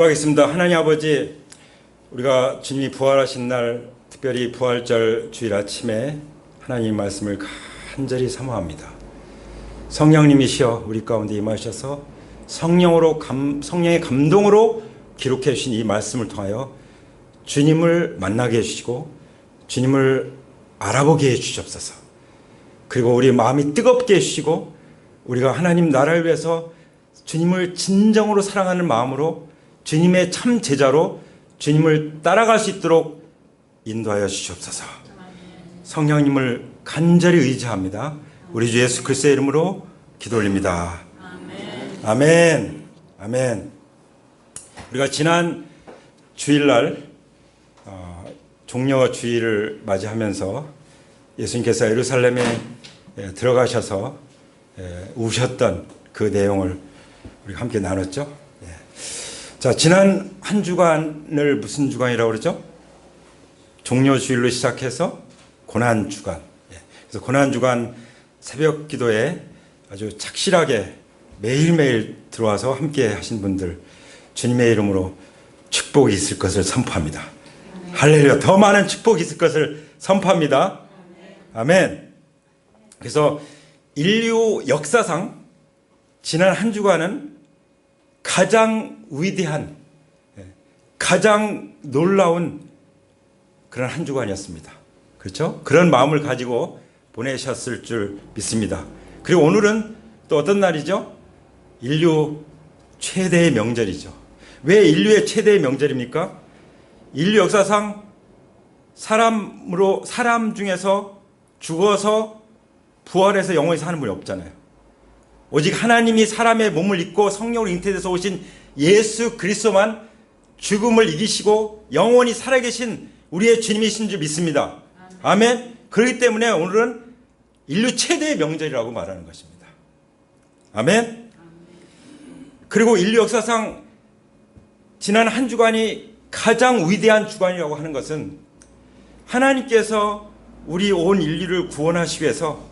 하겠습니다. 하나님 아버지, 우리가 주님이 부활하신 날, 특별히 부활절 주일 아침에 하나님 말씀을 간절히 사모합니다. 성령님이시여 우리 가운데 임하셔서 성령의 감동으로 기록해 주신 이 말씀을 통하여 주님을 만나게 해주시고 주님을 알아보게 해주시옵소서. 그리고 우리 마음이 뜨겁게 해주시고 우리가 하나님 나라를 위해서 주님을 진정으로 사랑하는 마음으로 주님의 참 제자로 주님을 따라갈 수 있도록 인도하여 주시옵소서. 성령님을 간절히 의지합니다. 우리 주 예수 그리스도의 이름으로 기도 올립니다. 아멘. 아멘. 우리가 지난 주일날 종려 주일을 맞이하면서 예수님께서 예루살렘에 들어가셔서 우셨던 그 내용을 우리가 함께 나눴죠. 자, 지난 한 주간을 무슨 주간이라고 그러죠? 종려 주일로 시작해서 고난 주간. 그래서 고난 주간 새벽 기도에 아주 착실하게 매일매일 들어와서 함께 하신 분들 주님의 이름으로 축복이 있을 것을 선포합니다. 할렐루야. 더 많은 축복이 있을 것을 선포합니다. 아멘. 그래서 인류 역사상 지난 한 주간은 가장 위대한, 가장 놀라운 그런 한 주간이었습니다. 그렇죠? 그런 마음을 가지고 보내셨을 줄 믿습니다. 그리고 오늘은 또 어떤 날이죠? 인류 최대의 명절이죠. 왜 인류의 최대의 명절입니까? 인류 역사상 사람 중에서 죽어서 부활해서 영원히 사는 분이 없잖아요. 오직 하나님이 사람의 몸을 입고 성령으로 잉태돼서 오신 예수 그리스도만 죽음을 이기시고 영원히 살아계신 우리의 주님이신 줄 믿습니다. 아멘. 그렇기 때문에 오늘은 인류 최대의 명절이라고 말하는 것입니다. 아멘. 그리고 인류 역사상 지난 한 주간이 가장 위대한 주간이라고 하는 것은 하나님께서 우리 온 인류를 구원하시기 위해서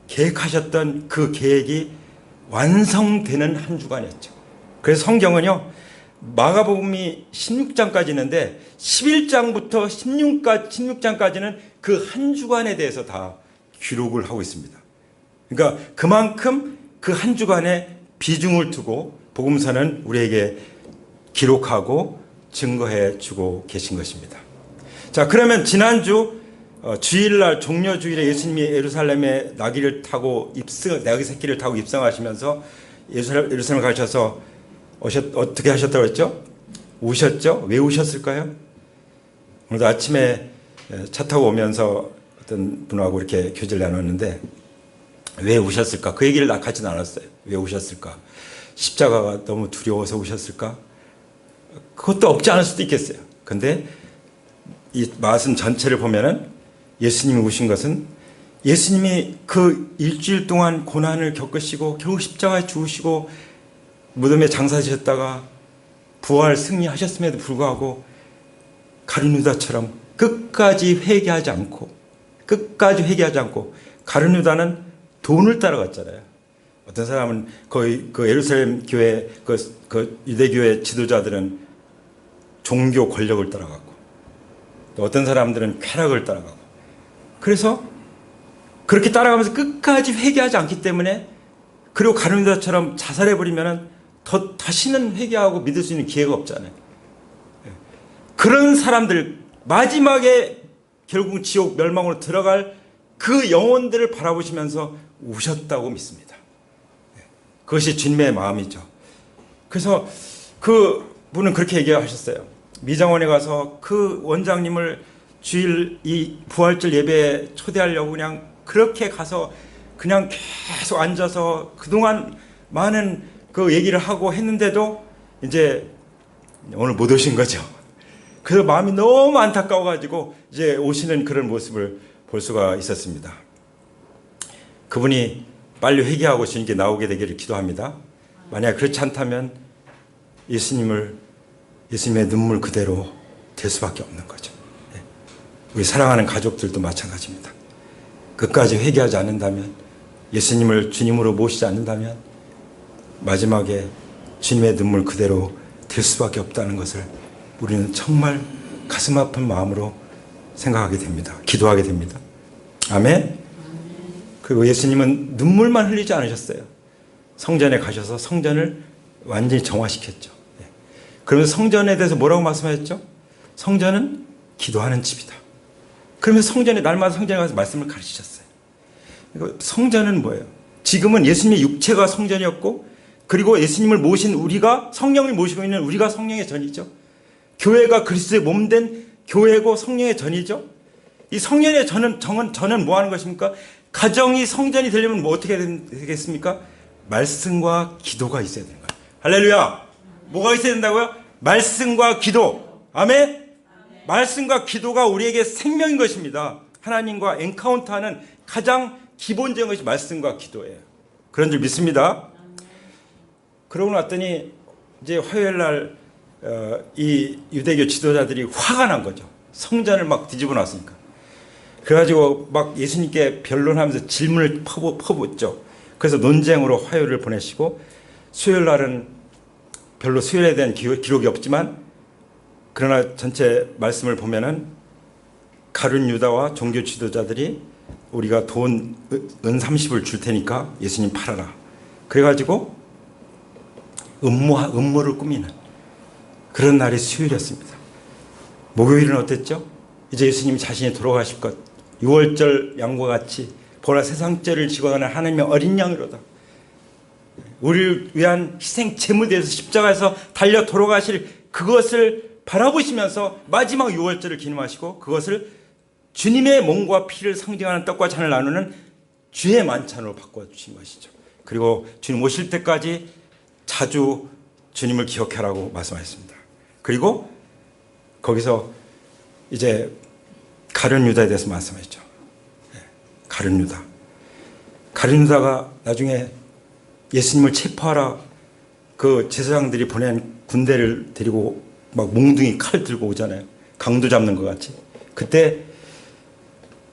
계획하셨던 그 계획이 완성되는 한 주간이었죠. 그래서 성경은요, 마가복음이 16장까지 있는데 11장부터 16장까지는 그 한 주간에 대해서 다 기록을 하고 있습니다. 그러니까 그만큼 그 한 주간에 비중을 두고 복음서는 우리에게 기록하고 증거해 주고 계신 것입니다. 자, 그러면 지난주 주일날 종려 주일에 예수님이 예루살렘에 나귀 새끼를 타고 입성하시면서 예루살렘 가셔서 어떻게 하셨다고 했죠? 우셨죠? 왜 우셨을까요? 오늘도 아침에 차 타고 오면서 어떤 분하고 이렇게 교제를 나눴는데 왜 우셨을까? 그 얘기를 같이 나눴어요. 왜 우셨을까? 십자가가 너무 두려워서 우셨을까? 그것도 없지 않을 수도 있겠어요. 근데 이 말씀 전체를 보면은 예수님이 우신 것은 예수님이 그 일주일 동안 고난을 겪으시고 겨우 십자가에 죽으시고 무덤에 장사하셨다가 부활 승리하셨음에도 불구하고 가룟 유다처럼 끝까지 회개하지 않고 가룟 유다는 돈을 따라갔잖아요. 어떤 사람은 거의 그 예루살렘 교회 그 유대교회 지도자들은 종교 권력을 따라갔고 또 어떤 사람들은 쾌락을 따라가고 그래서 그렇게 따라가면서 끝까지 회개하지 않기 때문에 그리고 가룟 유다처럼 자살해버리면 다시는 회개하고 믿을 수 있는 기회가 없잖아요. 그런 사람들 마지막에 결국 지옥 멸망으로 들어갈 그 영혼들을 바라보시면서 우셨다고 믿습니다. 그것이 주님의 마음이죠. 그래서 그 분은 그렇게 얘기하셨어요. 미장원에 가서 그 원장님을 주일 이 부활절 예배에 초대하려고 그냥 그렇게 가서 그냥 계속 앉아서 그동안 많은 그 얘기를 하고 했는데도 이제 오늘 못 오신 거죠. 그래서 마음이 너무 안타까워가지고 이제 오시는 그런 모습을 볼 수가 있었습니다. 그분이 빨리 회개하고 주님께 나오게 되기를 기도합니다. 만약 그렇지 않다면 예수님의 눈물 그대로 될 수밖에 없는 거죠. 우리 사랑하는 가족들도 마찬가지입니다. 끝까지 회개하지 않는다면 예수님을 주님으로 모시지 않는다면 마지막에 주님의 눈물 그대로 될 될 수밖에 없다는 것을 우리는 정말 가슴 아픈 마음으로 생각하게 됩니다. 기도하게 됩니다. 아멘. 그리고 예수님은 눈물만 흘리지 않으셨어요. 성전에 가셔서 성전을 완전히 정화시켰죠. 그러면서 성전에 대해서 뭐라고 말씀하셨죠? 성전은 기도하는 집이다. 그러면서 성전에 날마다 성전에 가서 말씀을 가르치셨어요. 성전은 뭐예요? 지금은 예수님의 육체가 성전이었고, 그리고 예수님을 모신 우리가, 성령을 모시고 있는 우리가 성령의 전이죠. 교회가 그리스도의 몸된 교회고 성령의 전이죠. 이 성령의 전은 뭐 하는 것입니까? 가정이 성전이 되려면 뭐 어떻게 되겠습니까? 말씀과 기도가 있어야 되는 거예요. 할렐루야. 뭐가 있어야 된다고요? 말씀과 기도. 아멘. 말씀과 기도가 우리에게 생명인 것입니다. 하나님과 엔카운터하는 가장 기본적인 것이 말씀과 기도예요. 그런 줄 믿습니다. 그러고 났더니 이제 화요일 날 이 유대교 지도자들이 화가 난 거죠. 성전을 막 뒤집어 놨으니까. 그래가지고 막 예수님께 변론하면서 질문을 퍼붓죠. 그래서 논쟁으로 화요일을 보내시고, 수요일 날은 별로 수요일에 대한 기록이 없지만, 그러나 전체 말씀을 보면은 가룟 유다와 종교 지도자들이 우리가 은 30을 줄 테니까 예수님 팔아라. 그래가지고 음모를 꾸미는 그런 날이 수요일이었습니다. 목요일은 어땠죠? 이제 예수님이 자신이 돌아가실 것, 6월절 양과 같이 보라 세상죄를 지고 가는 하나님의 어린 양이로다. 우리를 위한 희생 제물되어서 십자가에서 달려 돌아가실 그것을 바라보시면서 마지막 6월절을 기념하시고, 그것을 주님의 몸과 피를 상징하는 떡과 잔을 나누는 주의 만찬으로 바꿔주신 것이죠. 그리고 주님 오실 때까지 자주 주님을 기억하라고 말씀하셨습니다. 그리고 거기서 이제 가룟 유다에 대해서 말씀하셨죠. 가룟 유다. 가룟 유다가 나중에 예수님을 체포하라 그 제사장들이 보낸 군대를 데리고 막 몽둥이 칼 들고 오잖아요. 강도 잡는 것 같이. 그때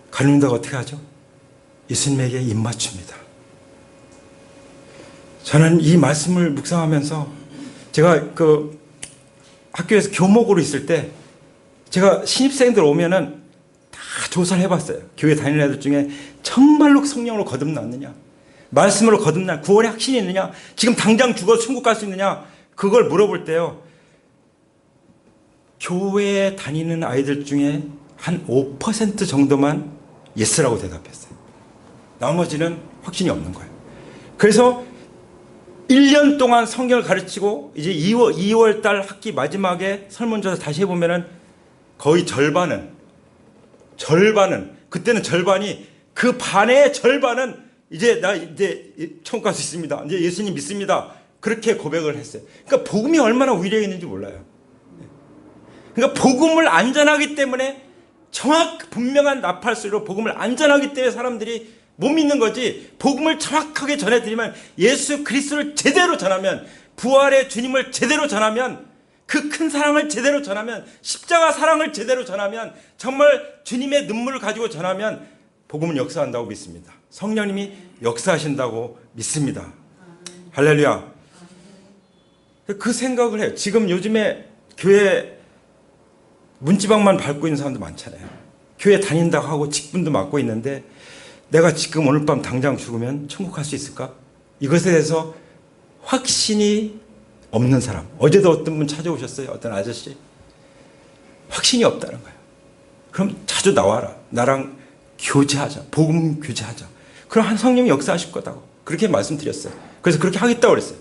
가룟 유다가 어떻게 하죠? 예수님에게 입맞춥니다. 저는 이 말씀을 묵상하면서, 제가 그 학교에서 교목으로 있을 때 제가 신입생들 오면은 다 조사를 해봤어요. 교회 다니는 애들 중에 정말로 성령으로 거듭났느냐, 말씀으로 거듭난 구원의 확신이 있느냐, 지금 당장 죽어서 천국 갈 수 있느냐, 그걸 물어볼 때요, 교회에 다니는 아이들 중에 한 5% 정도만 예스라고 대답했어요. 나머지는 확신이 없는 거예요. 그래서 1년 동안 성경을 가르치고 이제 2월 달 학기 마지막에 설문조사 다시 해보면은 거의 절반은 그때는 절반이, 그 반의 절반은 이제 천국 갈 수 있습니다. 이제 예수님 믿습니다. 그렇게 고백을 했어요. 그러니까 복음이 얼마나 위력이 있는지 몰라요. 그러니까 복음을 안전하기 때문에, 분명한 나팔소리로 복음을 안전하기 때문에 사람들이 못 믿는 거지. 복음을 정확하게 전해드리면, 예수 그리스도를 제대로 전하면, 부활의 주님을 제대로 전하면, 그 큰 사랑을 제대로 전하면, 십자가 사랑을 제대로 전하면, 정말 주님의 눈물을 가지고 전하면 복음은 역사한다고 믿습니다. 성령님이 역사하신다고 믿습니다. 할렐루야. 그 생각을 해요. 지금 요즘에 교회 문지방만 밟고 있는 사람도 많잖아요. 교회 다닌다고 하고 직분도 맡고 있는데, 내가 지금 오늘 밤 당장 죽으면 천국 갈 수 있을까? 이것에 대해서 확신이 없는 사람. 어제도 어떤 분 찾아오셨어요. 어떤 아저씨. 확신이 없다는 거예요. 그럼 자주 나와라. 나랑 교제하자. 복음 교제하자. 그럼 한 성령이 역사하실 거다고 그렇게 말씀드렸어요. 그래서 그렇게 하겠다고 그랬어요.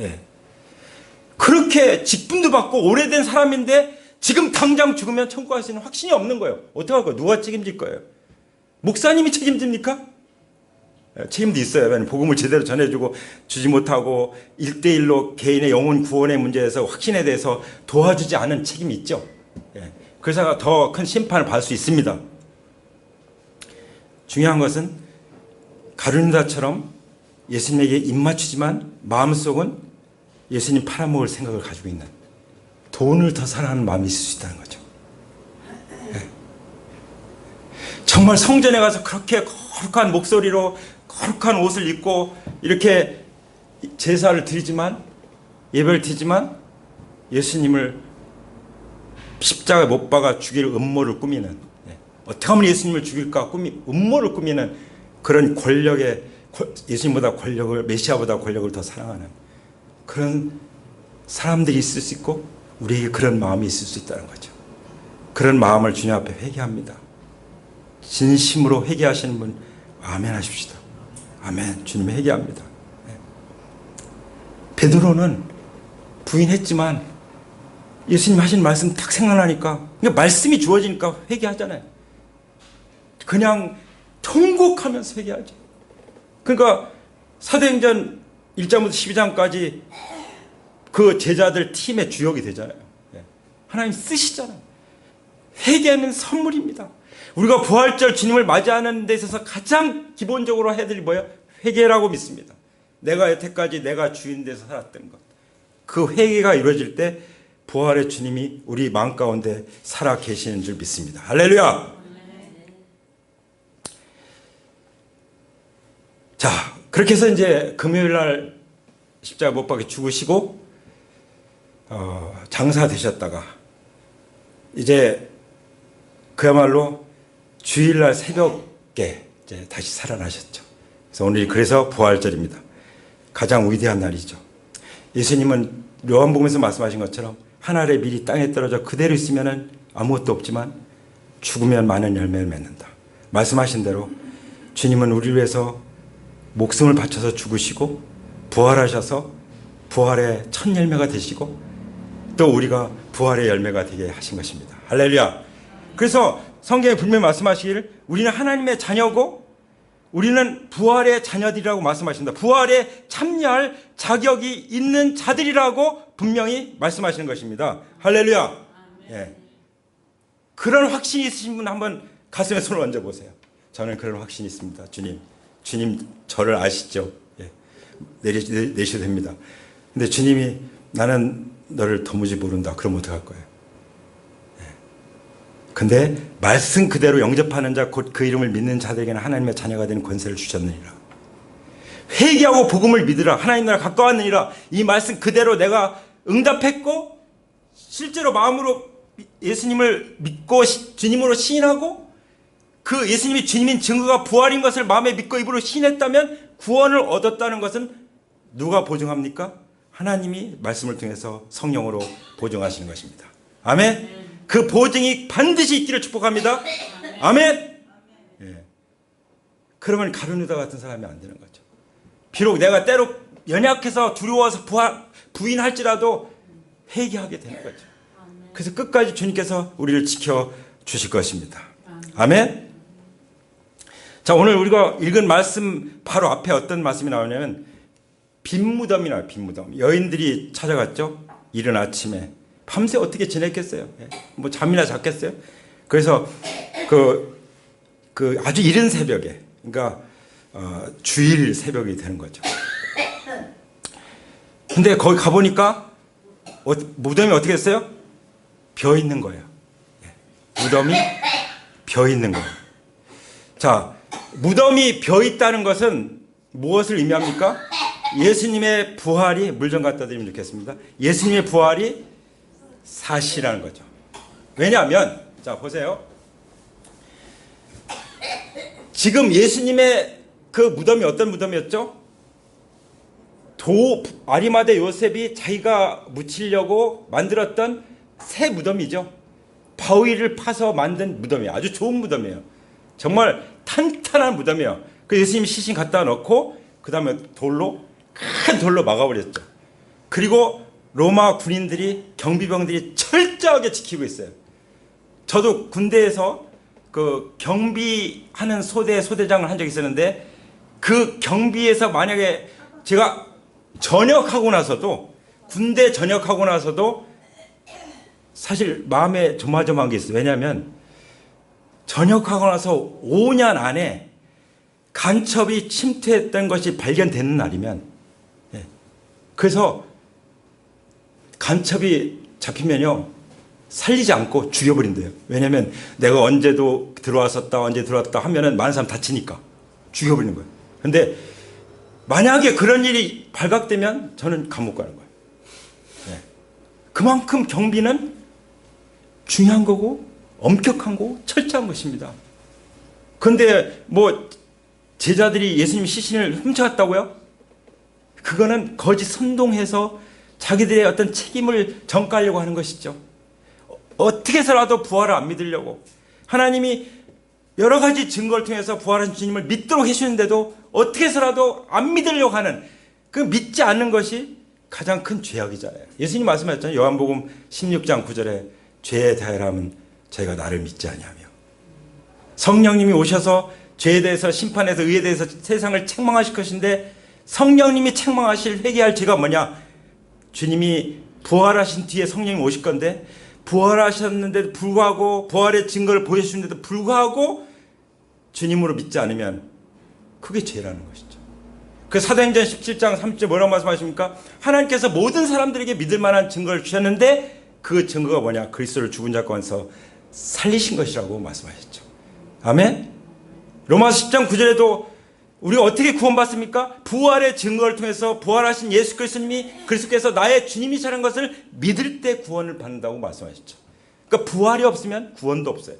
예. 그렇게 직분도 받고 오래된 사람인데 지금 당장 죽으면 천국 갈 수 있는 확신이 없는 거예요. 어떻게 할 거예요? 누가 책임질 거예요? 목사님이 책임집니까? 책임도 있어요. 왜냐하면 복음을 제대로 전해주고 주지 못하고 1대1로 개인의 영혼 구원의 문제에서 확신에 대해서 도와주지 않은 책임이 있죠. 그래서 더 큰 심판을 받을 수 있습니다. 중요한 것은 가룟 유다처럼 예수님에게 입맞추지만 마음속은 예수님 팔아먹을 생각을 가지고 있는, 돈을 더 사랑하는 마음이 있을 수 있다는 거죠. 정말 성전에 가서 그렇게 거룩한 목소리로 거룩한 옷을 입고 이렇게 제사를 드리지만, 예배를 드리지만 예수님을 십자가에 못 박아 죽일 음모를 꾸미는, 어떻게 하면 예수님을 죽일까 음모를 꾸미는 그런 권력의, 예수님보다 권력을, 메시아보다 권력을 더 사랑하는 그런 사람들이 있을 수 있고 우리에게 그런 마음이 있을 수 있다는 거죠. 그런 마음을 주님 앞에 회개합니다. 진심으로 회개하시는 분 아멘 하십시다. 아멘. 주님 회개합니다. 베드로는 부인했지만 예수님 하신 말씀 딱 생각나니까, 그러니까 말씀이 주어지니까 회개하잖아요. 그냥 통곡하면서 회개하죠. 그러니까 사도행전 1장부터 12장까지 그 제자들 팀의 주역이 되잖아요. 하나님 쓰시잖아요. 회개는 선물입니다. 우리가 부활절 주님을 맞이하는 데 있어서 가장 기본적으로 해야 될 뭐예요? 회개라고 믿습니다. 내가 여태까지 내가 주인 돼서 살았던 것, 그 회개가 이루어질 때 부활의 주님이 우리 마음 가운데 살아 계시는 줄 믿습니다. 할렐루야. 자, 그렇게 해서 이제 금요일 날 십자가 못 박혀 죽으시고 장사 되셨다가 이제 그야말로 주일날 새벽에 이제 다시 살아나셨죠. 그래서 오늘이 그래서 부활절입니다. 가장 위대한 날이죠. 예수님은 요한복음에서 말씀하신 것처럼 한 알의 밀이 땅에 떨어져 그대로 있으면 아무것도 없지만 죽으면 많은 열매를 맺는다. 말씀하신 대로 주님은 우리를 위해서 목숨을 바쳐서 죽으시고 부활하셔서 부활의 첫 열매가 되시고 또 우리가 부활의 열매가 되게 하신 것입니다. 할렐루야. 그래서 성경에 분명히 말씀하시기를 우리는 하나님의 자녀고 우리는 부활의 자녀들이라고 말씀하십니다. 부활에 참여할 자격이 있는 자들이라고 분명히 말씀하시는 것입니다. 할렐루야. 예. 그런 확신이 있으신 분 한번 가슴에 손을 얹어보세요. 저는 그런 확신이 있습니다. 주님 저를 아시죠? 예. 내셔도 됩니다. 근데 주님이 나는 너를 도무지 모른다. 그럼 어떡할 거예요? 근데 말씀 그대로 영접하는 자 곧 그 이름을 믿는 자들에게는 하나님의 자녀가 되는 권세를 주셨느니라. 회개하고 복음을 믿으라. 하나님 나라 가까웠느니라. 이 말씀 그대로 내가 응답했고 실제로 마음으로 예수님을 믿고 주님으로 시인하고 그 예수님이 주님인 증거가 부활인 것을 마음에 믿고 입으로 시인했다면 구원을 얻었다는 것은 누가 보증합니까? 하나님이 말씀을 통해서 성령으로 보증하시는 것입니다. 아멘. 그 보증이 반드시 있기를 축복합니다. 아멘. 예. 그러면 가룟유다 같은 사람이 안 되는 거죠. 비록 내가 때로 연약해서 두려워서 부인할지라도 회개하게 되는 거죠. 그래서 끝까지 주님께서 우리를 지켜 주실 것입니다. 아멘. 자, 오늘 우리가 읽은 말씀 바로 앞에 어떤 말씀이 나오냐면 빈 무덤이 나와요. 빈 무덤. 여인들이 찾아갔죠. 이른 아침에. 밤새 어떻게 지냈겠어요? 뭐 잠이나 잤겠어요? 그래서 그 아주 이른 새벽에, 그러니까 주일 새벽이 되는 거죠. 근데 거기 가보니까 무덤이 어떻게 했어요? 비어 있는 거예요. 무덤이 비어 있는 거예요. 자, 무덤이 비어 있다는 것은 무엇을 의미합니까? 예수님의 부활이, 물 좀 갖다 드리면 좋겠습니다. 예수님의 부활이 사실이라는 거죠. 왜냐하면 자 보세요. 지금 예수님의 그 무덤이 어떤 무덤이었죠? 아리마대 요셉이 자기가 묻히려고 만들었던 새 무덤이죠. 바위를 파서 만든 무덤이에요. 아주 좋은 무덤이에요. 정말 탄탄한 무덤이에요. 그 예수님이 시신 갖다 놓고 그 다음에 큰 돌로 막아버렸죠. 그리고 로마 군인들이, 경비병들이 철저하게 지키고 있어요. 저도 군대에서 그 경비하는 소대장을 한 적이 있었는데 그 경비에서 만약에 제가 전역하고 나서도, 군대 전역하고 나서도 사실 마음에 조마조마한 게 있어요. 왜냐하면 전역하고 나서 5년 안에 간첩이 침투했던 것이 발견되는 날이면, 그래서 간첩이 잡히면요 살리지 않고 죽여버린대요. 왜냐하면 내가 언제도 들어왔었다 언제 들어왔다 하면은 많은 사람 다치니까 죽여버리는 거예요. 근데 만약에 그런 일이 발각되면 저는 감옥 가는 거예요. 그만큼 경비는 중요한 거고 엄격한 거고 철저한 것입니다. 그런데 뭐 제자들이 예수님 시신을 훔쳐갔다고요? 그거는 거짓 선동해서 자기들의 어떤 책임을 전가하려고 하는 것이죠. 어떻게 해서라도 부활을 안 믿으려고, 하나님이 여러 가지 증거를 통해서 부활한 주님을 믿도록 해주는데도 어떻게 해서라도 안 믿으려고 하는, 그 믿지 않는 것이 가장 큰 죄악이잖아요. 예수님 말씀하셨잖아요. 요한복음 16장 9절에 죄에 대하여라면 저희가 나를 믿지 아니하며, 성령님이 오셔서 죄에 대해서 심판해서 의에 대해서 세상을 책망하실 것인데, 성령님이 책망하실 회개할 죄가 뭐냐? 주님이 부활하신 뒤에 성령님이 오실 건데, 부활하셨는데도 불구하고, 부활의 증거를 보여주는데도 불구하고 주님으로 믿지 않으면 그게 죄라는 것이죠. 그 사도행전 17장 3절 뭐라고 말씀하십니까? 하나님께서 모든 사람들에게 믿을 만한 증거를 주셨는데 그 증거가 뭐냐? 그리스도를 죽은 자 가운데서 살리신 것이라고 말씀하셨죠. 아멘. 로마서 10장 9절에도 우리가 어떻게 구원받습니까? 부활의 증거를 통해서 부활하신 예수 그리스도님이, 그리스도께서 나의 주님이시라는 것을 믿을 때 구원을 받는다고 말씀하셨죠. 그러니까 부활이 없으면 구원도 없어요.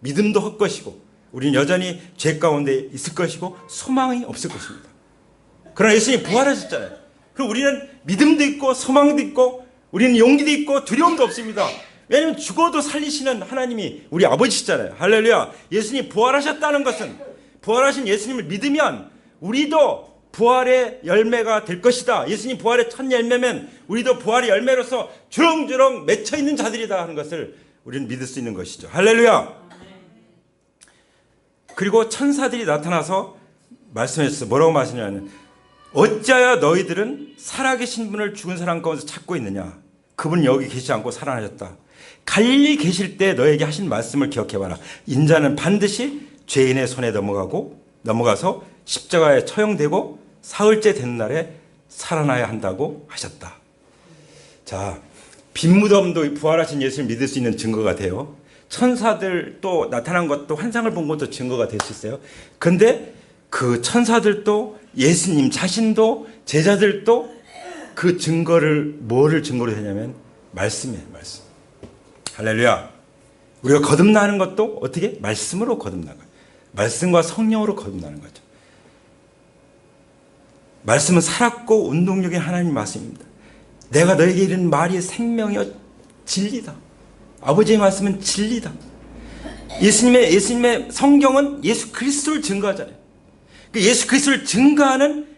믿음도 헛것이고 우리는 여전히 죄 가운데 있을 것이고 소망이 없을 것입니다. 그러나 예수님이 부활하셨잖아요. 그럼 우리는 믿음도 있고 소망도 있고 우리는 용기도 있고 두려움도 없습니다. 왜냐하면 죽어도 살리시는 하나님이 우리 아버지시잖아요. 할렐루야. 예수님이 부활하셨다는 것은, 부활하신 예수님을 믿으면 우리도 부활의 열매가 될 것이다. 예수님 부활의 첫 열매면 우리도 부활의 열매로서 주렁주렁 맺혀 있는 자들이다 하는 것을 우리는 믿을 수 있는 것이죠. 할렐루야. 그리고 천사들이 나타나서 말씀했어요. 뭐라고 말씀하냐면, 어찌하여 너희들은 살아계신 분을 죽은 사람 가운데서 찾고 있느냐? 그분은 여기 계시지 않고 살아나셨다. 갈릴리 계실 때 너에게 하신 말씀을 기억해봐라. 인자는 반드시 죄인의 손에 넘어가서 십자가에 처형되고 사흘째 되는 날에 살아나야 한다고 하셨다. 자, 빈 무덤도 부활하신 예수를 믿을 수 있는 증거가 돼요. 천사들 또 나타난 것도, 환상을 본 것도 증거가 될 수 있어요. 그런데 그 천사들도 예수님 자신도 제자들도 그 증거를 뭐를 증거로 되냐면 말씀이에요. 말씀. 할렐루야. 우리가 거듭나는 것도 어떻게? 말씀으로 거듭나는 거예요. 말씀과 성령으로 거듭나는 거죠. 말씀은 살았고 운동력의 하나님 말씀입니다. 내가 너에게 이른 말이 생명이요 진리다. 아버지의 말씀은 진리다. 예수님의 성경은 예수 그리스도를 증거하잖아요. 그 예수 그리스도를 증거하는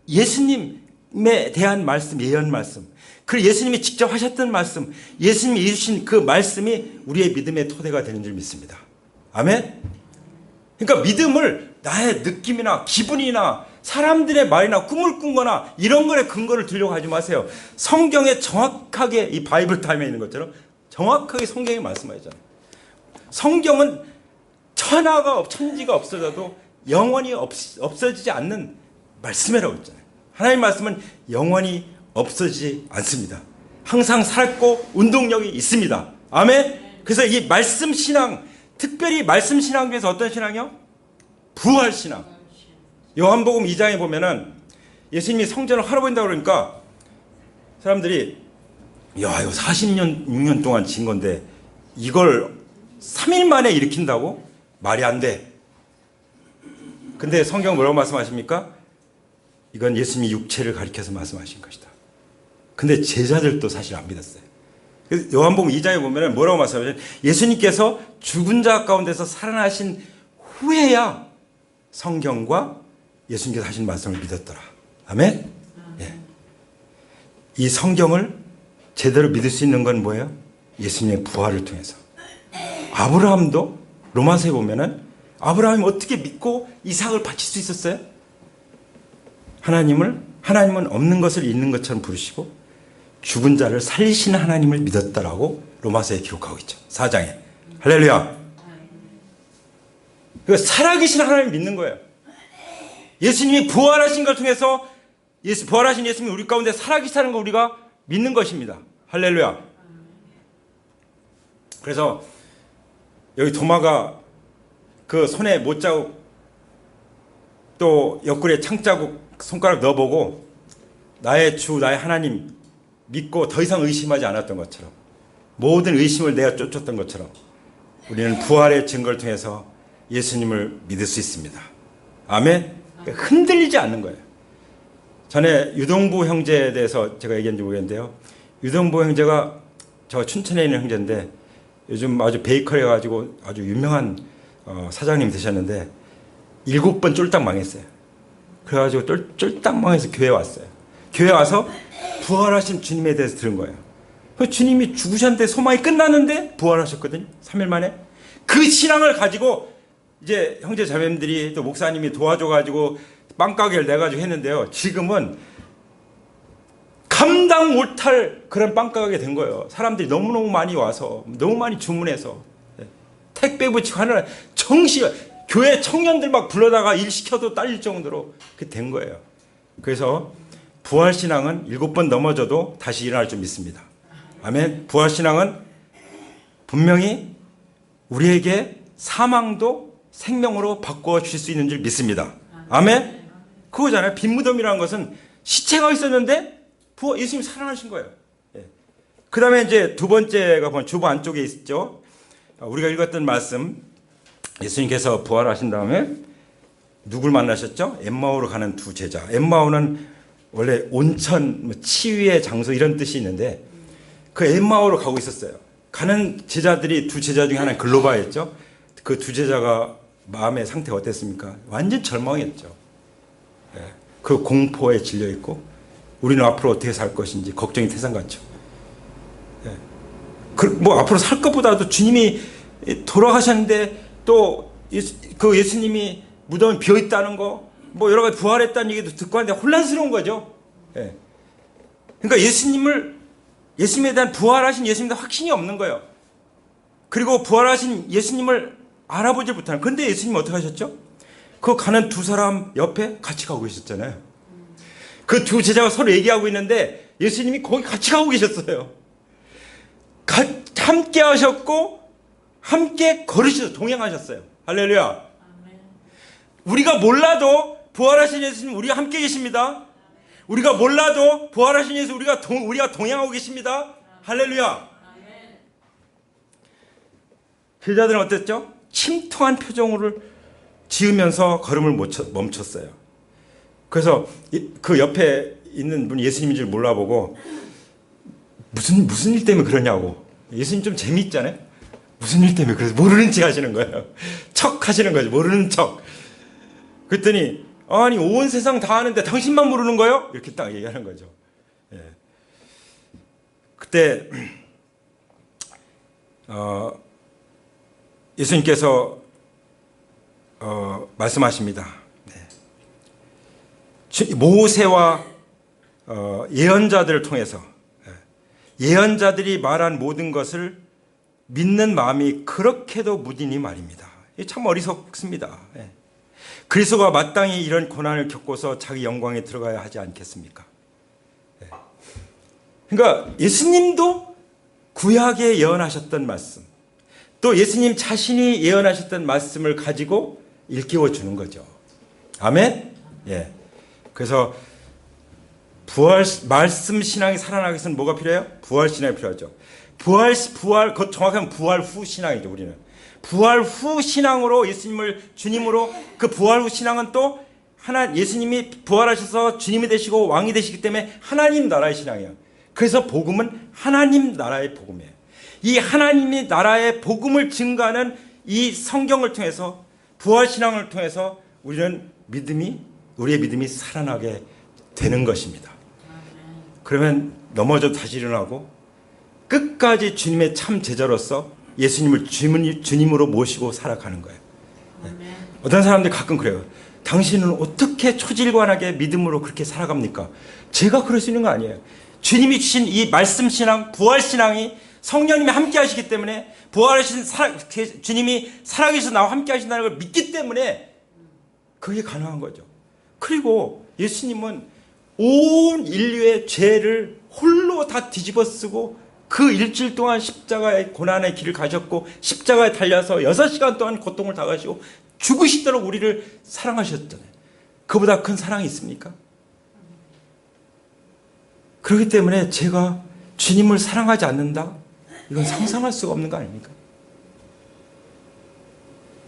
예수님에 대한 말씀, 예언 말씀, 그리고 예수님이 직접 하셨던 말씀, 예수님이 이루신 그 말씀이 우리의 믿음의 토대가 되는 줄 믿습니다. 아멘. 그러니까 믿음을 나의 느낌이나 기분이나 사람들의 말이나 꿈을 꾼거나 이런 거에 근거를 들려고 하지 마세요. 성경에 정확하게, 이 바이블 타임에 있는 것처럼 정확하게 성경이 말씀하잖아요. 성경은 천지가 없어져도 영원히 없어지지 않는 말씀이라고 했잖아요. 하나님 말씀은 영원히 없어지지 않습니다. 항상 살았고 운동력이 있습니다. 아멘. 그래서 이 말씀 신앙, 특별히 말씀 신앙 중에서 어떤 신앙이요? 부활 신앙. 요한복음 2장에 보면은 예수님이 성전을 할아버린다고 그러니까 사람들이, 야, 이거 40년, 6년 동안 진 건데 이걸 3일 만에 일으킨다고? 말이 안 돼. 근데 성경 뭐라고 말씀하십니까? 이건 예수님이 육체를 가리켜서 말씀하신 것이다. 근데 제자들도 사실 안 믿었어요. 그래서 요한복음 2장에 보면 뭐라고 말씀하시냐면, 예수님께서 죽은 자 가운데서 살아나신 후에야 성경과 예수님께서 하신 말씀을 믿었더라. 아멘? 예. 이 성경을 제대로 믿을 수 있는 건 뭐예요? 예수님의 부활을 통해서. 아브라함도 로마서에 보면은 아브라함이 어떻게 믿고 이삭을 바칠 수 있었어요? 하나님은 없는 것을 있는 것처럼 부르시고 죽은 자를 살리시는 하나님을 믿었다라고 로마서에 기록하고 있죠. 4장에. 할렐루야. 살아계신 하나님을 믿는 거예요. 예수님이 부활하신 걸 통해서 부활하신 예수님이 우리 가운데 살아계시다는 걸 우리가 믿는 것입니다. 할렐루야. 그래서 여기 도마가 그 손에 못자국 또 옆구리에 창자국 손가락 넣어보고 나의 주 나의 하나님 믿고 더 이상 의심하지 않았던 것처럼, 모든 의심을 내가 쫓았던 것처럼 우리는 부활의 증거를 통해서 예수님을 믿을 수 있습니다. 아멘. 흔들리지 않는 거예요. 전에 유동부 형제에 대해서 제가 얘기했는지 모르겠는데요. 유동부 형제가 저 춘천에 있는 형제인데 요즘 아주 베이커리 가지고 아주 유명한 사장님 되셨는데 7번 쫄딱 망했어요. 그래가지고 쫄딱 망해서 교회 왔어요. 교회 와서 부활하신 주님에 대해서 들은 거예요. 주님이 죽으셨는데 소망이 끝났는데 부활하셨거든요. 3일 만에. 그 신앙을 가지고 이제 형제 자매님들이 또 목사님이 도와줘가지고 빵가게를 내가지고 했는데요. 지금은 감당 못할 그런 빵가게 된 거예요. 사람들이 너무너무 많이 와서 너무 많이 주문해서 택배 붙이고 하는 교회 청년들 막 불러다가 일 시켜도 딸릴 정도로 그렇게 된 거예요. 그래서 부활신앙은 7번 넘어져도 다시 일어날 줄 믿습니다. 아멘. 부활신앙은 분명히 우리에게 사망도 생명으로 바꿔 주실 수 있는 줄 믿습니다. 아멘. 그거잖아요. 빈무덤이라는 것은 시체가 있었는데 예수님이 살아나신 거예요. 그 다음에 이제 두 번째가 보면 주보 안쪽에 있죠. 우리가 읽었던 말씀, 예수님께서 부활하신 다음에 누굴 만나셨죠? 엠마오로 가는 두 제자. 엠마오는 원래 온천, 치유의 장소 이런 뜻이 있는데 그 엠마오로 가고 있었어요. 가는 제자들이 두 제자 중에 하나는 글로바였죠. 그 두 제자가 마음의 상태가 어땠습니까? 완전 절망했죠. 그 공포에 질려 있고 우리는 앞으로 어떻게 살 것인지 걱정이 태산 같죠. 뭐 앞으로 살 것보다도 주님이 돌아가셨는데 또 그 예수님이 무덤이 비어 있다는 거, 뭐 여러 가지 부활했다는 얘기도 듣고 하는데 혼란스러운 거죠. 그러니까 예수님에 대한 부활하신 예수님에 대한 확신이 없는 거예요. 그리고 부활하신 예수님을 알아보지 못하는. 그런데 예수님은 어떻게 하셨죠? 그 가는 두 사람 옆에 같이 가고 계셨잖아요. 그 두 제자가 서로 얘기하고 있는데 예수님이 거기 같이 가고 계셨어요. 함께 하셨고 함께 걸으셔서 동행하셨어요. 할렐루야. 아멘. 우리가 몰라도 부활하신 예수님 우리가 함께 계십니다. 우리가 몰라도 부활하신 예수 우리가 동행하고 계십니다. 할렐루야. 아멘. 제자들은 어땠죠? 침통한 표정을 지으면서 걸음을 멈췄어요. 그래서 그 옆에 있는 분이 예수님인 줄 몰라보고 무슨 일 때문에 그러냐고. 예수님 좀 재미있잖아요. 무슨 일 때문에 그래서 모르는 척 하시는 거예요. 척 하시는 거죠. 모르는 척. 그랬더니 아니 온 세상 다 아는데 당신만 모르는 거예요? 이렇게 딱 얘기하는 거죠. 그때 예수님께서 말씀하십니다. 모세와 예언자들을 통해서 예언자들이 말한 모든 것을 믿는 마음이 그렇게도 무디니 말입니다. 참 어리석습니다. 그리스도가 마땅히 이런 고난을 겪고서 자기 영광에 들어가야 하지 않겠습니까? 그러니까 예수님도 구약에 예언하셨던 말씀, 또 예수님 자신이 예언하셨던 말씀을 가지고 일깨워 주는 거죠. 아멘? 그래서 말씀 신앙이 살아나기 위해서는 뭐가 필요해요? 부활 신앙이 필요하죠. 그것 정확하면 부활 후 신앙이죠, 우리는. 부활 후 신앙으로 예수님을 주님으로 그 부활 후 신앙은 또 예수님이 부활하셔서 주님이 되시고 왕이 되시기 때문에 하나님 나라의 신앙이에요. 그래서 복음은 하나님 나라의 복음이에요. 이 하나님의 나라의 복음을 증거하는 이 성경을 통해서 부활 신앙을 통해서 우리의 믿음이 살아나게 되는 것입니다. 그러면 넘어져도 다시 일어나고 끝까지 주님의 참 제자로서 예수님을 주님으로 모시고 살아가는 거예요. 어떤 사람들이 가끔 그래요. 당신은 어떻게 초질관하게 믿음으로 그렇게 살아갑니까? 제가 그럴 수 있는 거 아니에요. 주님이 주신 이 말씀 신앙, 부활 신앙이 성령님이 함께 하시기 때문에 부활하신 주님이 살아계셔서 나와 함께 하신다는 걸 믿기 때문에 그게 가능한 거죠. 그리고 예수님은 온 인류의 죄를 홀로 다 뒤집어 쓰고 그 일주일 동안 십자가의 고난의 길을 가셨고 십자가에 달려서 6시간 동안 고통을 당하시고 죽으시도록 우리를 사랑하셨잖아요. 그보다 큰 사랑이 있습니까? 그렇기 때문에 제가 주님을 사랑하지 않는다? 이건 상상할 수가 없는 거 아닙니까?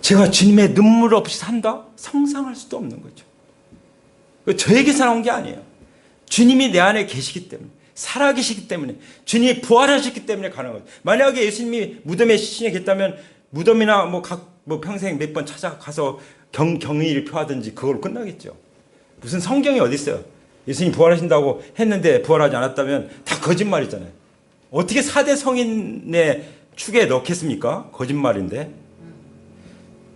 제가 주님의 눈물 없이 산다? 상상할 수도 없는 거죠. 저에게서 나온 게 아니에요. 주님이 내 안에 계시기 때문에, 살아계시기 때문에, 주님이 부활하셨기 때문에 가능한 거죠. 만약에 예수님이 무덤에 시신에 계셨다면 무덤이나 뭐 평생 몇 번 찾아가서 경의를 표하든지 그걸로 끝나겠죠. 무슨 성경이 어디 있어요? 예수님 부활하신다고 했는데 부활하지 않았다면 다 거짓말이잖아요. 어떻게 4대 성인의 축에 넣겠습니까? 거짓말인데.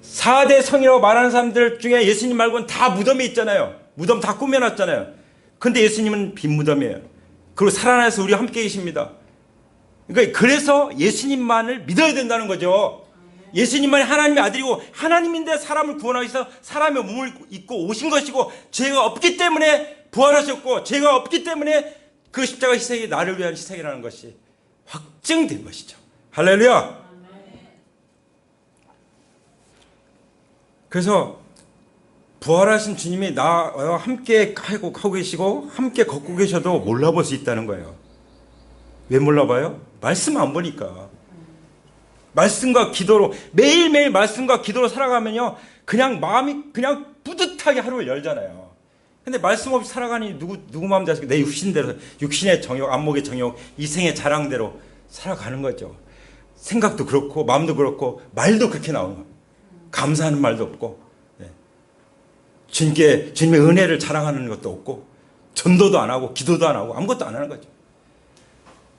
4대 성이라고 말하는 사람들 중에 예수님 말고는 다 무덤에 있잖아요. 무덤 다 꾸며놨잖아요. 근데 예수님은 빈 무덤이에요. 그리고 살아나서 우리와 함께 계십니다. 그러니까 그래서 예수님만을 믿어야 된다는 거죠. 예수님만이 하나님의 아들이고 하나님인데 사람을 구원하기 위해서 사람의 몸을 입고 오신 것이고 죄가 없기 때문에 부활하셨고 죄가 없기 때문에 그 십자가 희생이 나를 위한 희생이라는 것이 확증된 것이죠. 할렐루야. 그래서 부활하신 주님이 나와 함께 하고 계시고 함께 걷고 계셔도 몰라볼 수 있다는 거예요. 왜 몰라봐요? 말씀 안 보니까. 말씀과 기도로 매일매일 말씀과 기도로 살아가면요 그냥 마음이 그냥 뿌듯하게 하루를 열잖아요. 근데 말씀 없이 살아가니 누구 마음대로 내 육신대로, 육신의 정욕, 안목의 정욕, 이생의 자랑대로 살아가는 거죠. 생각도 그렇고 마음도 그렇고 말도 그렇게 나오는 거예요. 감사하는 말도 없고, 주님의 은혜를 자랑하는 것도 없고, 전도도 안 하고 기도도 안 하고 아무것도 안 하는 거죠.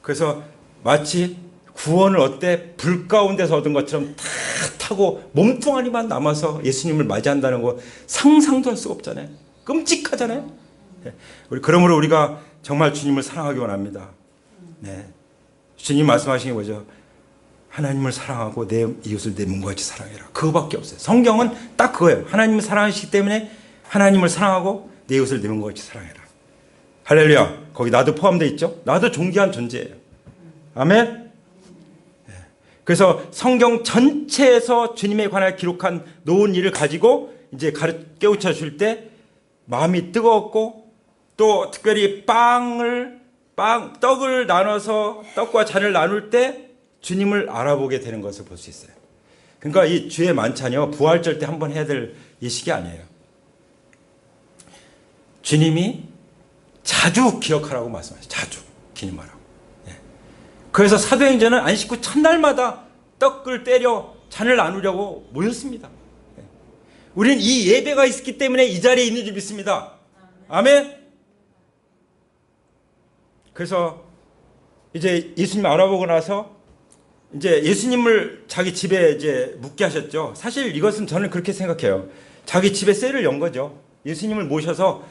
그래서 마치 구원을 어때 불 가운데서 얻은 것처럼 다 타고 몸뚱아리만 남아서 예수님을 맞이한다는 거 상상도 할 수가 없잖아요. 끔찍하잖아요. 그러므로 우리가 정말 주님을 사랑하기 원합니다. 네. 주님 말씀하신 게 뭐죠? 하나님을 사랑하고 내 이웃을 내 몸과 같이 사랑해라. 그거밖에 없어요. 성경은 딱 그거예요. 하나님을 사랑하시기 때문에 하나님을 사랑하고 내 이웃을 내 몸과 같이 사랑해라. 할렐루야. 거기 나도 포함되어 있죠? 나도 존귀한 존재예요. 아멘. 그래서 성경 전체에서 주님에 관하여 기록한 놓은 일을 가지고 이제 깨우쳐 줄 때 마음이 뜨거웠고, 또 특별히 떡을 나눠서 떡과 잔을 나눌 때 주님을 알아보게 되는 것을 볼 수 있어요. 그러니까 이 주의 만찬이요 부활절 때 한번 해야 될 예식이 아니에요. 주님이 자주 기억하라고 말씀하셔요. 자주 기념하라고. 그래서 사도행전은 안 씻고 첫날마다 떡을 때려 잔을 나누려고 모였습니다. 우리는 이 예배가 있었기 때문에 이 자리에 있는 줄 믿습니다. 아멘. 그래서 이제 예수님 알아보고 나서 이제 예수님을 자기 집에 이제 묵게 하셨죠. 사실 이것은 저는 그렇게 생각해요. 자기 집에 셀을 연 거죠. 예수님을 모셔서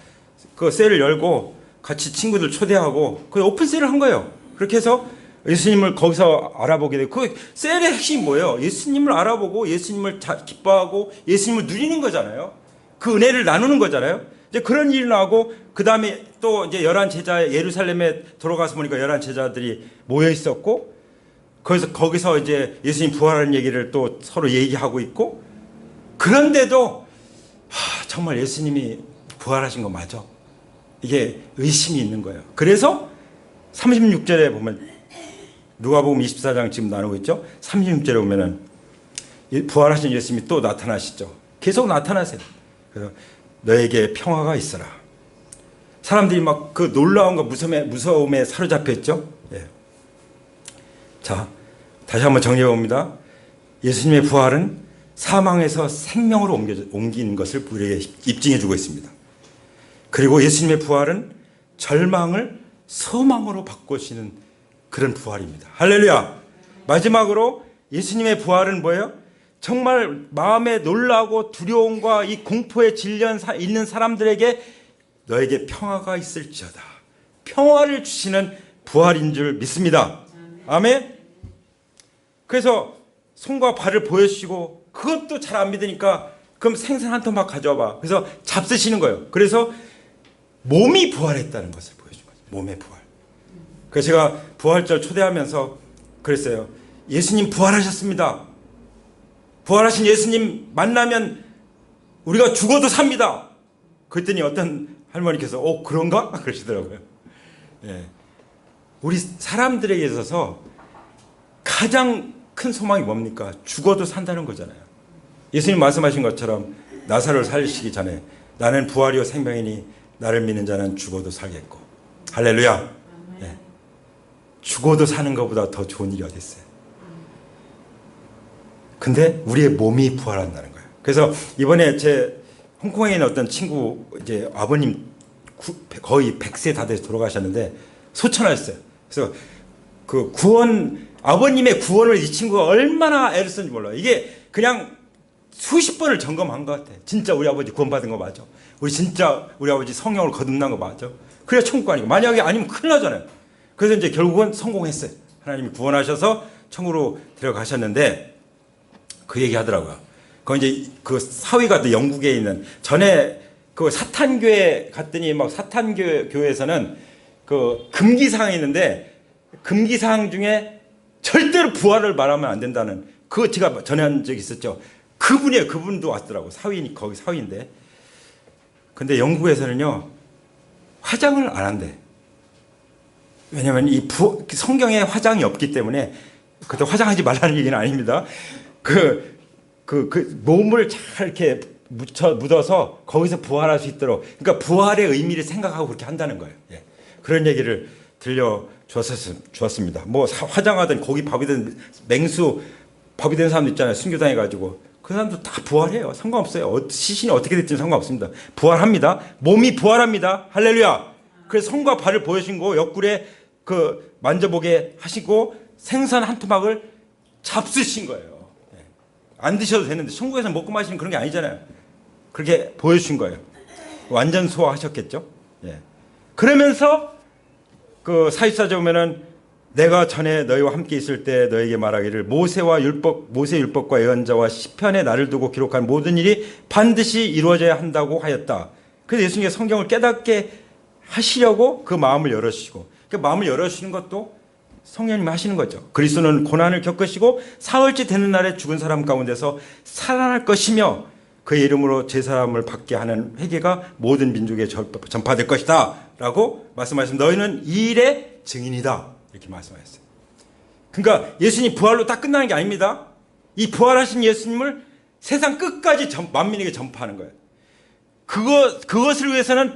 그 셀을 열고 같이 친구들 초대하고 그 오픈 셀을 한 거예요. 그렇게 해서 예수님을 거기서 알아보게 되고, 그 셀의 핵심이 뭐예요? 예수님을 알아보고 예수님을 기뻐하고 예수님을 누리는 거잖아요. 그 은혜를 나누는 거잖아요. 이제 그런 일이 나고, 그 다음에 또 이제 11제자 예루살렘에 돌아가서 보니까 11제자들이 모여 있었고, 거기서 이제 예수님 부활하는 얘기를 또 서로 얘기하고 있고, 그런데도 정말 예수님이 부활하신 거 맞아? 이게 의심이 있는 거예요. 그래서 36절에 보면, 누가복음 24장 지금 나누고 있죠. 36절에 보면은 부활하신 예수님이 또 나타나시죠. 계속 나타나세요. 그래서 너에게 평화가 있어라. 사람들이 막 그 놀라움과 무서움에 사로잡혔죠. 자, 다시 한번 정리해 봅니다. 예수님의 부활은 사망에서 생명으로 옮긴 것을 우리에게 입증해 주고 있습니다. 그리고 예수님의 부활은 절망을 소망으로 바꾸시는 그런 부활입니다. 할렐루야. 마지막으로 예수님의 부활은 뭐예요? 정말 마음에 놀라고 두려움과 이 공포에 질려 있는 사람들에게 너에게 평화가 있을지어다. 평화를 주시는 부활인 줄 믿습니다. 아멘. 그래서 손과 발을 보여주시고, 그것도 잘 안 믿으니까 그럼 생선 한 톤만 가져와봐. 그래서 잡수시는 거예요. 그래서 몸이 부활했다는 것을 보여준 거죠. 몸의 부활. 그래서 제가 부활절 초대하면서 그랬어요. 예수님 부활하셨습니다. 부활하신 예수님 만나면 우리가 죽어도 삽니다. 그랬더니 어떤 할머니께서 그런가? 그러시더라고요. 우리 사람들에게 있어서 가장 큰 소망이 뭡니까? 죽어도 산다는 거잖아요. 예수님 말씀하신 것처럼 나사로를 살리시기 전에 나는 부활이요 생명이니 나를 믿는 자는 죽어도 살겠고. 할렐루야. 네. 죽어도 사는 것보다 더 좋은 일이 어디 있어요? 근데 우리의 몸이 부활한다는 거예요. 그래서 이번에 제 홍콩에 있는 어떤 친구 이제 아버님 거의 100세 다 돼서 돌아가셨는데 소천하셨어요. 그래서 그 구원 아버님의 구원을 이 친구가 얼마나 애를 썼는지 몰라요. 이게 그냥 수십 번을 점검한 것 같아. 진짜 우리 아버지 구원받은 거 맞아? 우리 진짜 우리 아버지 성령을 거듭난 거 맞아? 그래야 천국 아니고 만약에 아니면 큰일 나잖아요. 그래서 이제 결국은 성공했어요. 하나님이 구원하셔서 천국으로 데려가셨는데 그 얘기 하더라고요. 그 이제 그 사위가 또 영국에 있는 전에 그 사탄교회 갔더니 막 사탄교회에서는 그 금기사항이 있는데 금기사항 중에 절대로 부활을 말하면 안 된다는 그거 제가 전한 적이 있었죠. 그분이에요. 그분도 왔더라고. 사위니 거기 사위인데. 근데 영국에서는요 화장을 안 한대. 왜냐하면 이 성경에 화장이 없기 때문에 그때 화장하지 말라는 얘기는 아닙니다. 그 몸을 잘 이렇게 묻어서 거기서 부활할 수 있도록 그러니까 부활의 의미를 생각하고 그렇게 한다는 거예요. 예. 그런 얘기를 들려 주었습니다. 뭐 화장하든 고기 밥이든 맹수 밥이 된 사람도 있잖아요. 순교당해 가지고 그 사람도 다 부활해요. 상관없어요. 시신이 어떻게 됐든 상관없습니다. 부활합니다. 몸이 부활합니다. 할렐루야. 그래서 손과 발을 보여주고 옆구리에 그 만져보게 하시고 생선 한 토막을 잡수신 거예요. 안 드셔도 되는데 천국에서 먹고 마시는 그런 게 아니잖아요. 그렇게 보여주신 거예요. 완전 소화하셨겠죠. 예. 그러면서 그 사십사절 보면은 내가 전에 너희와 함께 있을 때 너에게 말하기를 모세 율법과 예언자와 시편에 나를 두고 기록한 모든 일이 반드시 이루어져야 한다고 하였다. 그래서 예수님께서 성경을 깨닫게 하시려고 그 마음을 열어주시고 그 마음을 열어주시는 것도 성령님이 하시는 거죠. 그리스도는 고난을 겪으시고 사흘째 되는 날에 죽은 사람 가운데서 살아날 것이며 그의 이름으로 제사함을 받게 하는 회개가 모든 민족에 전파될 것이다 라고 말씀하셨습니다. 너희는 이 일의 증인이다 이렇게 말씀하셨어요. 그러니까 예수님 부활로 딱 끝나는 게 아닙니다. 이 부활하신 예수님을 세상 끝까지 만민에게 전파하는 거예요. 그것을 위해서는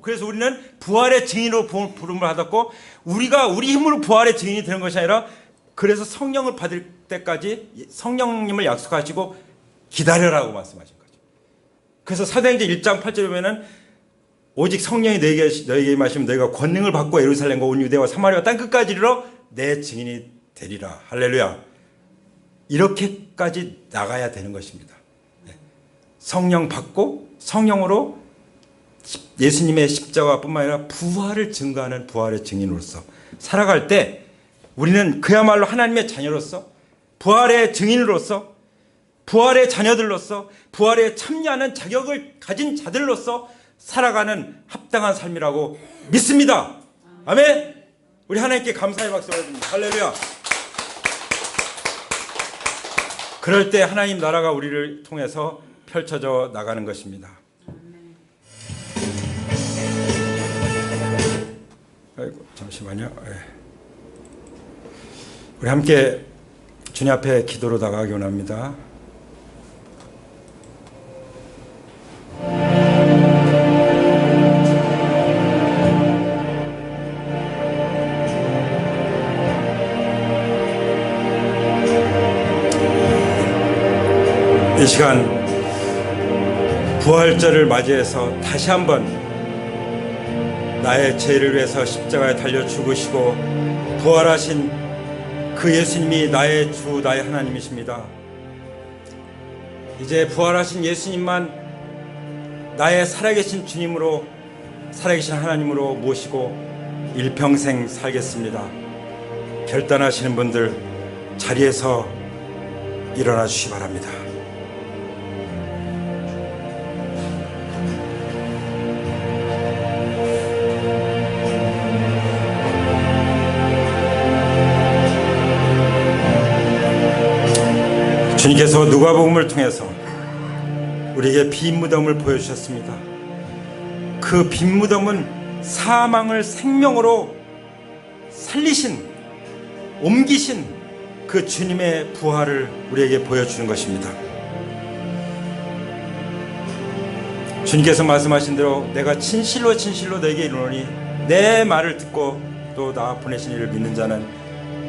그래서 우리는 부활의 증인으로 부름을 받았고 우리가 우리 힘으로 부활의 증인이 되는 것이 아니라 그래서 성령을 받을 때까지 성령님을 약속하시고 기다려라고 말씀하신 거죠. 그래서 사도행전 1장 8절에 보면은 오직 성령이 너에게 임하시면 너희가 권능을 받고 예루살렘과 온 유대와 사마리아 땅 끝까지 이르러 내 증인이 되리라. 할렐루야. 이렇게까지 나가야 되는 것입니다. 성령 받고 성령으로 예수님의 십자가뿐만 아니라 부활을 증거하는 부활의 증인으로서 살아갈 때 우리는 그야말로 하나님의 자녀로서 부활의 증인으로서 부활의 자녀들로서 부활에 참여하는 자격을 가진 자들로서 살아가는 합당한 삶이라고 믿습니다. 아멘. 우리 하나님께 감사의 박수 올려드립니다. 할렐루야. 그럴 때 하나님 나라가 우리를 통해서 펼쳐져 나가는 것입니다. 아이고, 잠시만요. 우리 함께 주님 앞에 기도로 나가기 원합니다. 이 시간 부활절을 맞이해서 다시 한번 나의 죄를 위해서 십자가에 달려 죽으시고 부활하신 그 예수님이 나의 주 나의 하나님이십니다. 이제 부활하신 예수님만 나의 살아계신 주님으로 살아계신 하나님으로 모시고 일평생 살겠습니다. 결단하시는 분들 자리에서 일어나 주시기 바랍니다. 주님께서 누가복음을 통해서 우리에게 빈 무덤을 보여주셨습니다. 그 빈 무덤은 사망을 생명으로 살리신, 옮기신 그 주님의 부활을 우리에게 보여주는 것입니다. 주님께서 말씀하신 대로 내가 진실로 너에게 이르노니 내 말을 듣고 또 나 보내신 이를 믿는 자는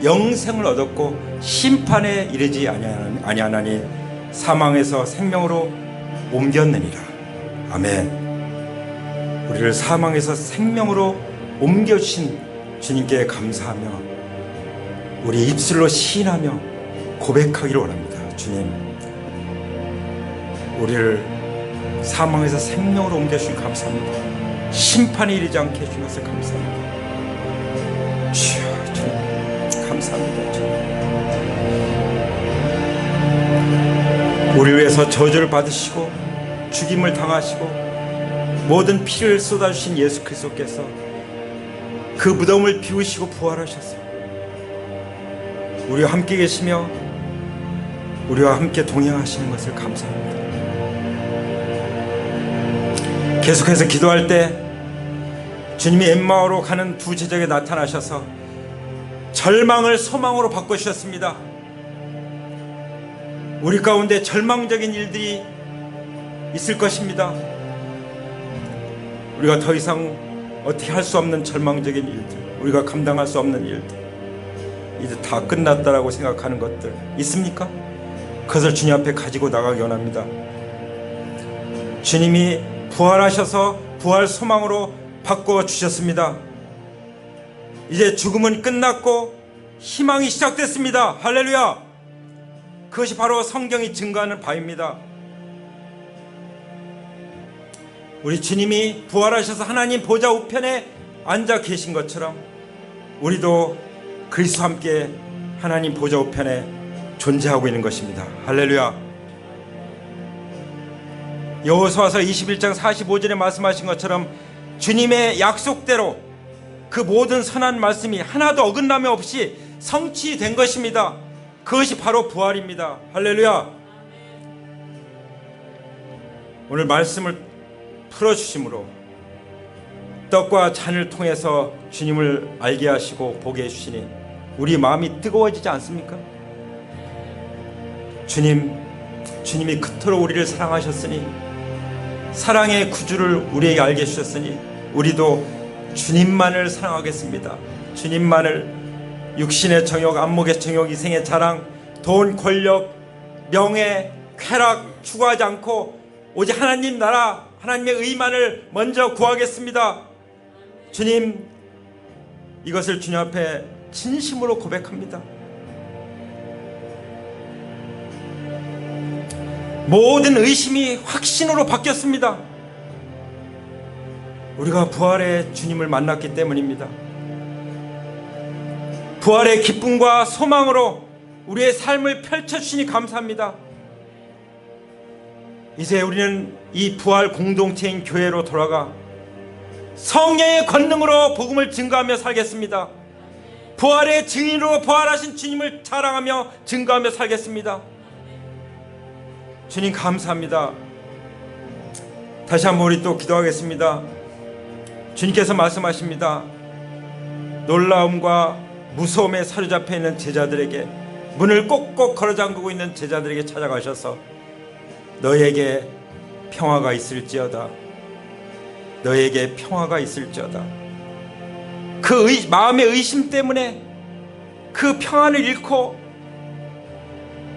영생을 얻었고 심판에 이르지 아니하나니 사망에서 생명으로 옮겼느니라. 아멘. 우리를 사망에서 생명으로 옮겨주신 주님께 감사하며 우리 입술로 시인하며 고백하기를 원합니다. 주님, 우리를 사망에서 생명으로 옮겨주신 감사합니다. 심판에 이르지 않게 해주신 것을 감사합니다. 주여, 주님 감사합니다. 주님. 우리를 위해서 저주를 받으시고 죽임을 당하시고 모든 피를 쏟아주신 예수 그리스도께서 그 무덤을 비우시고 부활하셨어요. 우리와 함께 계시며 우리와 함께 동행하시는 것을 감사합니다. 계속해서 기도할 때 주님이 엠마오로 가는 두 제자에게 나타나셔서 절망을 소망으로 바꿔주셨습니다. 우리 가운데 절망적인 일들이 있을 것입니다. 우리가 더 이상 어떻게 할 수 없는 절망적인 일들, 우리가 감당할 수 없는 일들, 이제 다 끝났다라고 생각하는 것들 있습니까? 그것을 주님 앞에 가지고 나가기 원합니다. 주님이 부활하셔서 부활 소망으로 바꿔주셨습니다. 이제 죽음은 끝났고 희망이 시작됐습니다. 할렐루야. 그것이 바로 성경이 증거하는 바입니다. 우리 주님이 부활하셔서 하나님 보좌 우편에 앉아 계신 것처럼 우리도 그리스도와 함께 하나님 보좌 우편에 존재하고 있는 것입니다. 할렐루야. 여호수아서 21장 45절에 말씀하신 것처럼 주님의 약속대로 그 모든 선한 말씀이 하나도 어긋남이 없이 성취된 것입니다. 그것이 바로 부활입니다. 할렐루야. 오늘 말씀을 풀어주심으로 떡과 잔을 통해서 주님을 알게 하시고 보게 해주시니 우리 마음이 뜨거워지지 않습니까? 주님이 그토록 우리를 사랑하셨으니 사랑의 구주를 우리에게 알게 해주셨으니 우리도 주님만을 사랑하겠습니다. 주님만을 육신의 정욕, 안목의 정욕, 이생의 자랑, 돈, 권력, 명예, 쾌락 추구하지 않고 오직 하나님 나라, 하나님의 의만을 먼저 구하겠습니다. 주님, 이것을 주님 앞에 진심으로 고백합니다. 모든 의심이 확신으로 바뀌었습니다. 우리가 부활의 주님을 만났기 때문입니다. 부활의 기쁨과 소망으로 우리의 삶을 펼쳐주시니 감사합니다. 이제 우리는 이 부활 공동체인 교회로 돌아가 성령의 권능으로 복음을 증거하며 살겠습니다. 부활의 증인으로 부활하신 주님을 자랑하며 증거하며 살겠습니다. 주님 감사합니다. 다시 한번 우리 또 기도하겠습니다. 주님께서 말씀하십니다. 놀라움과 무서움에 사로잡혀 있는 제자들에게, 문을 꼭꼭 걸어 잠그고 있는 제자들에게 찾아가셔서 너에게 평화가 있을지어다, 너에게 평화가 있을지어다. 그 마음의 의심 때문에 그 평안을 잃고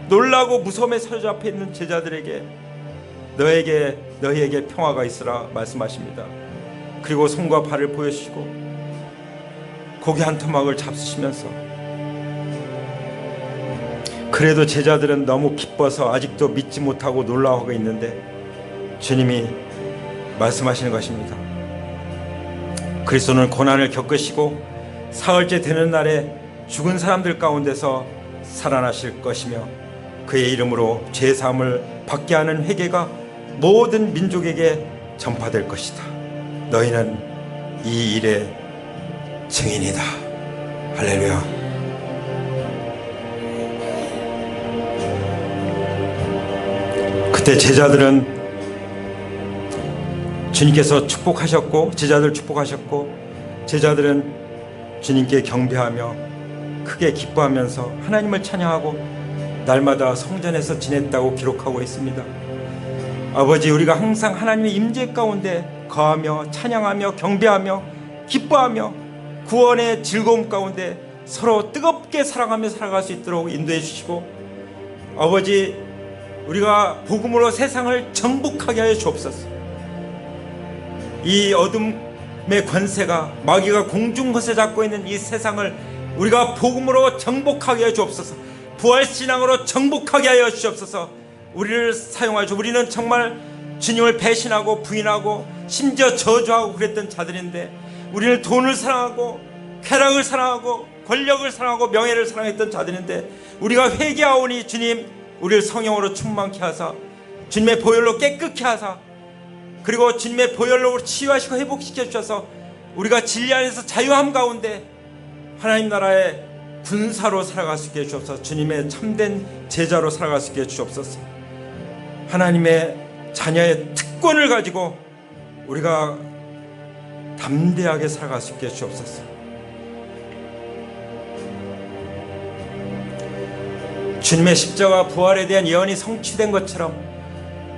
놀라고 무서움에 사로잡혀 있는 제자들에게 너희에게 평화가 있으라 말씀하십니다. 그리고 손과 발을 보여주시고 고기 한 토막을 잡수시면서 그래도 제자들은 너무 기뻐서 아직도 믿지 못하고 놀라워하고 있는데 주님이 말씀하시는 것입니다. 그리스도는 고난을 겪으시고 사흘째 되는 날에 죽은 사람들 가운데서 살아나실 것이며 그의 이름으로 죄사함을 받게 하는 회개가 모든 민족에게 전파될 것이다. 너희는 이 일의 증인이다. 할렐루야. 그때 제자들은 주님께서 축복하셨고 제자들은 주님께 경배하며 크게 기뻐하면서 하나님을 찬양하고 날마다 성전에서 지냈다고 기록하고 있습니다. 아버지, 우리가 항상 하나님의 임재 가운데 거하며 찬양하며 경배하며 기뻐하며 구원의 즐거움 가운데 서로 뜨겁게 사랑하며 살아갈 수 있도록 인도해 주시고, 아버지, 우리가 복음으로 세상을 정복하게 하여 주옵소서. 이 어둠의 권세가, 마귀가 공중거세 잡고 있는 이 세상을 우리가 복음으로 정복하게 하여 주옵소서. 부활신앙으로 정복하게 하여 주옵소서. 우리를 사용하여 주. 우리는 정말 주님을 배신하고 부인하고 심지어 저주하고 그랬던 자들인데, 우리는 돈을 사랑하고 쾌락을 사랑하고 권력을 사랑하고 명예를 사랑했던 자들인데, 우리가 회개하오니 주님, 우리를 성령으로 충만케 하사 주님의 보혈로 깨끗게 하사, 그리고 주님의 보혈로 치유하시고 회복시켜 주셔서 우리가 진리 안에서 자유함 가운데 하나님 나라의 군사로 살아갈 수 있게 해주옵소서. 주님의 참된 제자로 살아갈 수 있게 해주옵소서. 하나님의 자녀의 특권을 가지고 우리가 담대하게 살아갈 수 있게 해주옵소서. 주님의 십자가 부활에 대한 예언이 성취된 것처럼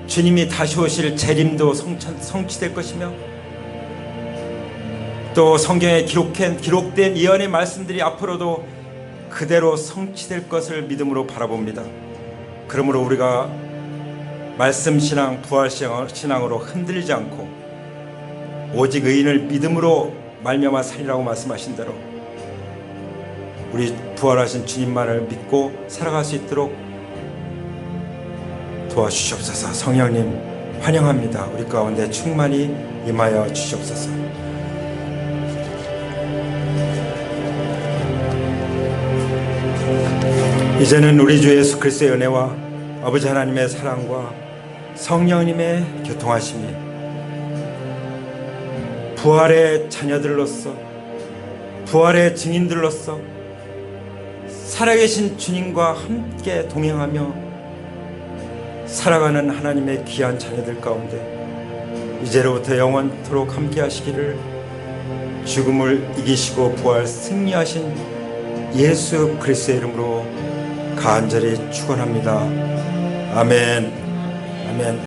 주님이 다시 오실 재림도 성취될 것이며, 또 성경에 기록된 예언의 말씀들이 앞으로도 그대로 성취될 것을 믿음으로 바라봅니다. 그러므로 우리가 말씀신앙, 부활신앙으로 흔들리지 않고 오직 의인을 믿음으로 말미암아 살리라고 말씀하신 대로 우리 부활하신 주님만을 믿고 살아갈 수 있도록 도와주시옵소서. 성령님 환영합니다. 우리 가운데 충만히 임하여 주시옵소서. 이제는 우리 주 예수 그리스도의 은혜와 아버지 하나님의 사랑과 성령님의 교통하심이 부활의 자녀들로서, 부활의 증인들로서 살아계신 주님과 함께 동행하며 살아가는 하나님의 귀한 자녀들 가운데 이제로부터 영원토록 함께 하시기를 죽음을 이기시고 부활 승리하신 예수 그리스도의 이름으로 간절히 축원합니다. 아멘. 아멘.